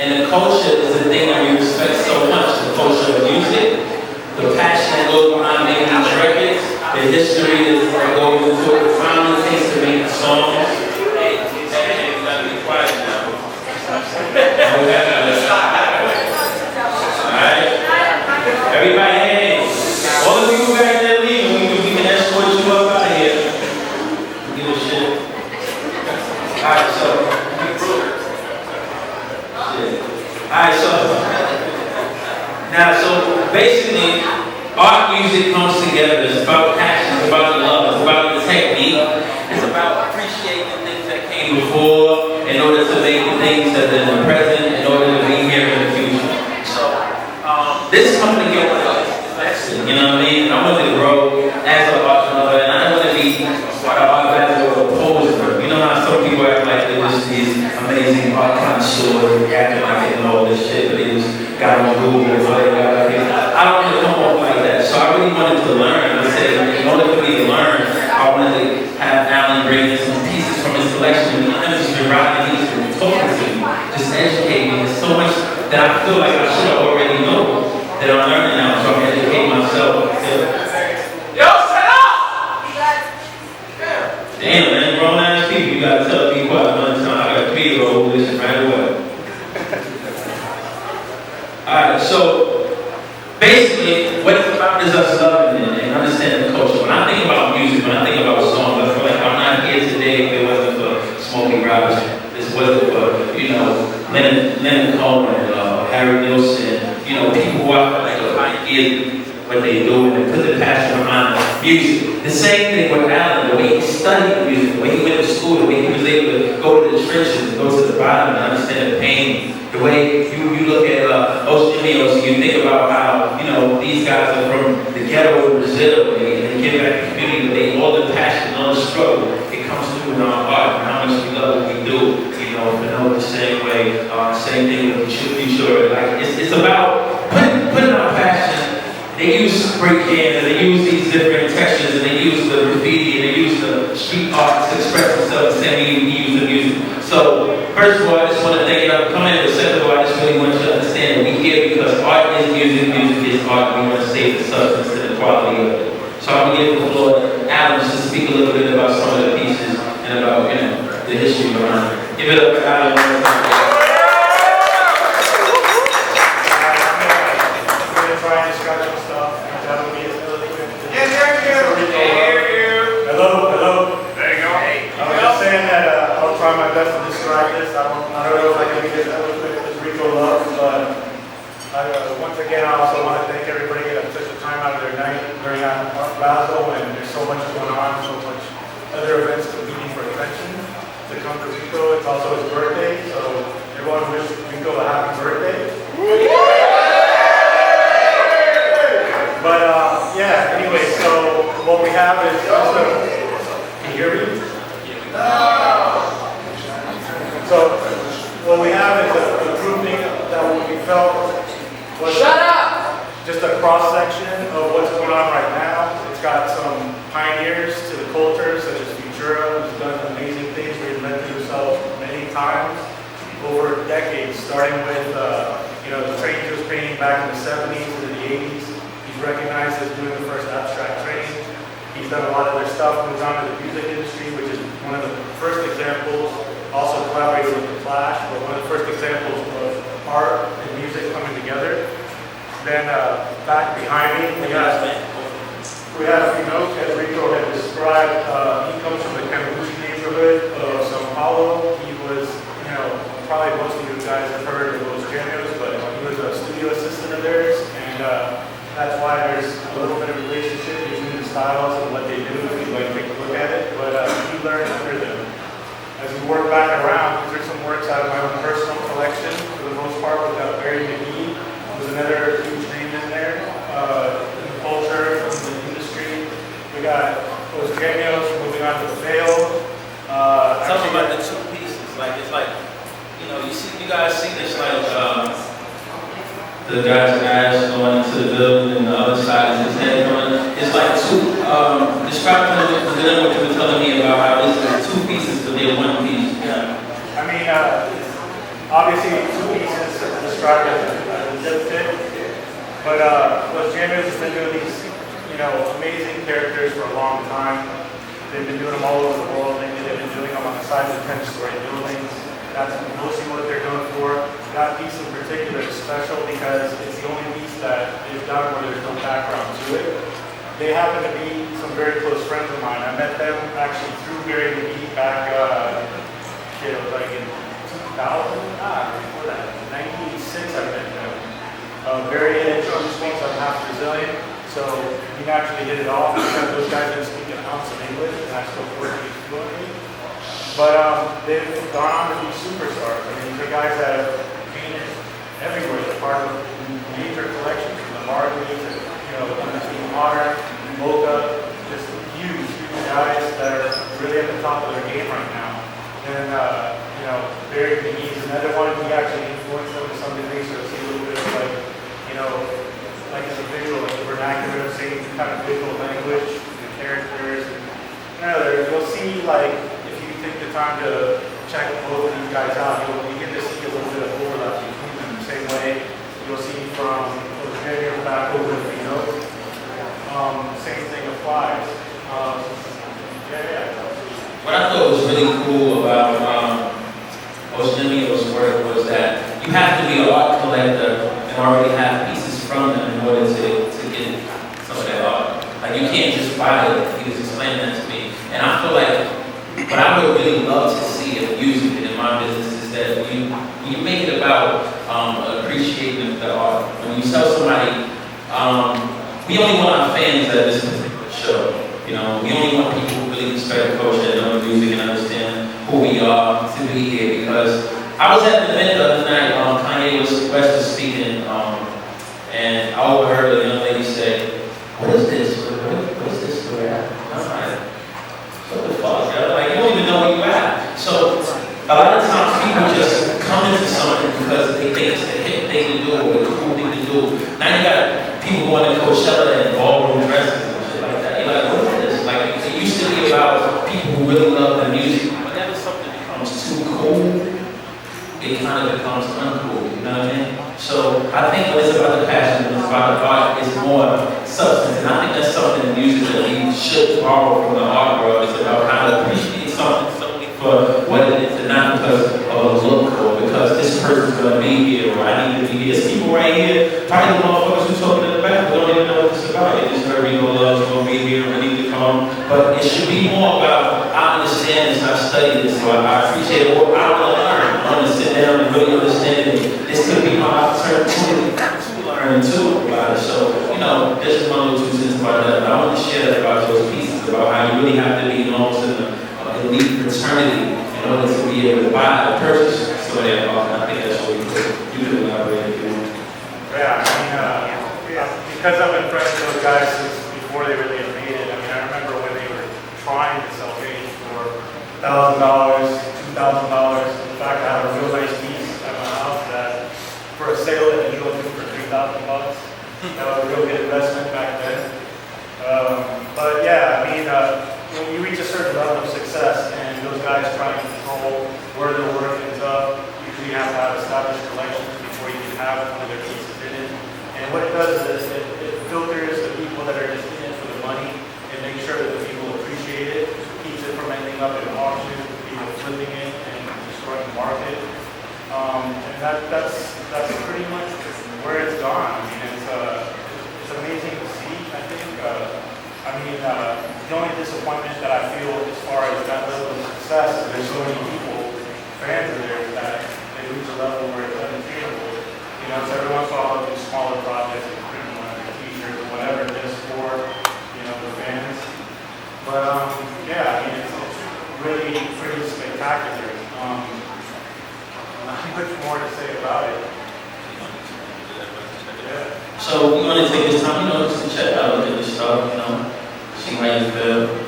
And the culture is the thing that we respect so much. The culture of music, the passion that goes behind making these records, the history that goes into it, the time it takes to make the songs. Hey, you gotta be quiet now. Alright? Everybody, hey, all the people back there leaving, we can escort you up out of here. Give a shit. Alright, so. Alright, so. Now, so basically, art music comes together. It's about passion, it's about the love, it's about the technique, it's about appreciating the things that came before in order to make the things that are in the present, in order to be here in the future. So, this company here with us is excellent, you know what I mean? I want to grow as an art lover, and I don't want to be an Art Basel or a poser. You know how some people act like they're just these amazing art connoisseurs, acting like they know all this shit, but they just got on Google or whatever. I don't want to come off like that. So I really wanted to learn. I said, in order for me to learn, I wanted to have Alan bring in some pieces from his collection. And I'm just riding these and talking to me, just educate me. There's so much that I feel like I should have already known that I'm learning now, so I'm educating myself. Yo, shut up! Damn, man, grown ass people, you gotta tell me quiet one time. I got 3-year-old who listen right away. Alright, so basically, what it's about is us loving it and understanding the culture. When I think about music, when I think about songs, I feel like I'm not here today if it wasn't for Smokey Robinson. This wasn't for, Leonard Cohen, Harry Nilsson, people who I feel like are pioneers what they do and they put the passion behind music. The same thing with Alan, the way he studied music, the way he went to school, the way he was able to go to the trenches, go to the bottom and understand the pain. The way you look at Os Genios and you think about how, these guys are from the ghetto of Brazil and they give back the community, all the passion, all the struggle, it comes through in our art and how much we love what we do, the same way, same thing with Future. Like, it's about putting our passion. They use spray cans and they use these different textures and they use the graffiti and they use the street art to express themselves the same way we use the music. So, first of all, I just want to thank you for coming, but second of all, I just really want you to understand that we're here because art is music, music is art, and we want to save the substance and the quality of it. So I'm going to give the floor to Alan just to speak a little bit about some of the pieces and about, the history behind it. Give it up for Alan one more time. My best to describe this. I don't know if I can be as eloquent as Rico loves, but once again, I also want to thank everybody that took the time out of their night during Art Basel, and there's so much going on, so much other events competing for attention to come to Rico. It's also his birthday, so everyone wish Rico a happy birthday. But yeah, anyway, so what we have is also, can you hear me? So what we have is a grouping that we felt was just a cross-section of what's going on right now. It's got some pioneers to the culture, such as Futura, who's done amazing things, reinvented himself many times over decades, starting with the trains he was painting back in the 70s and the 80s. He's recognized as doing the first abstract train. He's done a lot of their stuff, moves on to the music industry, which is one of the first examples. Also collaborated with the Flash, but one of the first examples of art and music coming together. Then back behind me, we have a few notes as Rico had described. He comes from the Cambuchi neighborhood of Sao Paulo. He was, probably most of you guys have heard of Los Genios, but he was a studio assistant of theirs, and that's why there's a little bit of relationship between the styles and what they do if you'd like to take a look at it. But he learned under them. As we work back around, these are some works out of my own personal collection. For the most part, we've got Barry McGee, who's another huge name in there, in the culture, in the industry. We got Os Genios moving on to Fail. Tell me about the two pieces. It's like, you guys see this the guy's ass going into the building and the other side is his head going. It's like two, describe what you were telling me about how this is two pieces, but they're one piece. Yeah. I mean, obviously two pieces describe it as a zip tip. But what Jammers has been doing these, amazing characters for a long time. They've been doing them all over the world. They've been doing them on the sides of 10-story buildings. That's mostly what they're known for. That piece in particular is special because it's the only piece that is done where there's no background to it. They happen to be some very close friends of mine. I met them actually through Barry McGee back, it was like in 2000, before that, 1986 I met them. Barry had introduced me, so I'm half Brazilian, so we naturally hit it off because those guys didn't speak an ounce of English, and I still working fluently. But they've gone on to be superstars. I mean, these are guys that have painted everywhere. They're part of major collections, from the Marley to, Team Modern, Mocha, just huge guys that are really at the top of their game right now. And, Barry McGee is another one. He actually influenced them to some degree, so it's a little bit of like as a visual, like the vernacular, same kind of visual language, the characters. And, you'll see, like, if you take the time to check both of these guys out, you'll begin to see a little bit of overlap between them. The same way you'll see from Javier back over to same thing applies. What I thought was really cool about Oceania's work was that you have to be an art collector and already have pieces from them in order to get some of that art. Like, you can't just buy it. He was explaining that to me. And I feel like what I would really love to see in music and in my business is that when you make it about appreciating the art. When you tell somebody, we only want our fans at this particular show. We only want people who really respect the culture and know music and understand who we are to be here. Because I was at the event the other night, Kanye West was speaking, and I overheard a young lady say, "What is this? What is this?" I'm like, what the fuck? Like, you don't even know where you're at. So a lot of times people just come into something because they think it's the hip thing to do or the cool thing to do. Now you got people going to Coachella and ballroom dresses and shit like that. You're like, what is this? Like, it used to be about people who really love the music. Whenever something becomes too cool, it kind of becomes uncool. You know what I mean? So I think when it's about the passion, when it's about the art, it's more substance. And I think that's something in music that we should borrow from the art world. It's about how to appreciate something solely for what it is and not because of a look or because this person's going to be here or I need to be here. There's people right here, probably the motherfuckers who talking in the back who don't even know what this is about. They just heard Rico loves going to be here and need to come. But it should be more about, I understand this, I studied this, so I appreciate it. Or I want to learn. I want to sit down and really understand it. This could be my opportunity to learn too about it. So, this is my little 2 cents about that. But I want to share that about those pieces, about how you really have to be almost in an elite fraternity in order to be able to buy or purchase some of that art. And I think that's really cool. You could elaborate if you want. Yeah, because I've been friends with those guys since before they really had made it. I remember when they were trying to sell paintings for $1,000, $2,000. In fact, I have a real nice piece at my house that for a sale that you looked for $3,000. That was a real good investment back then. But yeah, when you reach a certain level of success and those guys try to control where their work ends up, usually you have to have established collections before you can have one of their pieces in it. And what it does is it filters the people that are just in it for the money and makes sure that the people appreciate it, keeps it from ending up in an auction, people flipping it and destroying the market. And that's pretty much where it's gone. It's amazing to see, I think. The only disappointment that I feel as far as that level of success is there's so many people, fans of theirs, that they reach a level where it's unattainable. So every once in a while I'll do smaller projects, like printing one of their t-shirts or whatever, just for, the fans. But, it's really pretty spectacular. Not much more to say about it. So we want to take this time, just to check out, look at this stuff, see how you feel.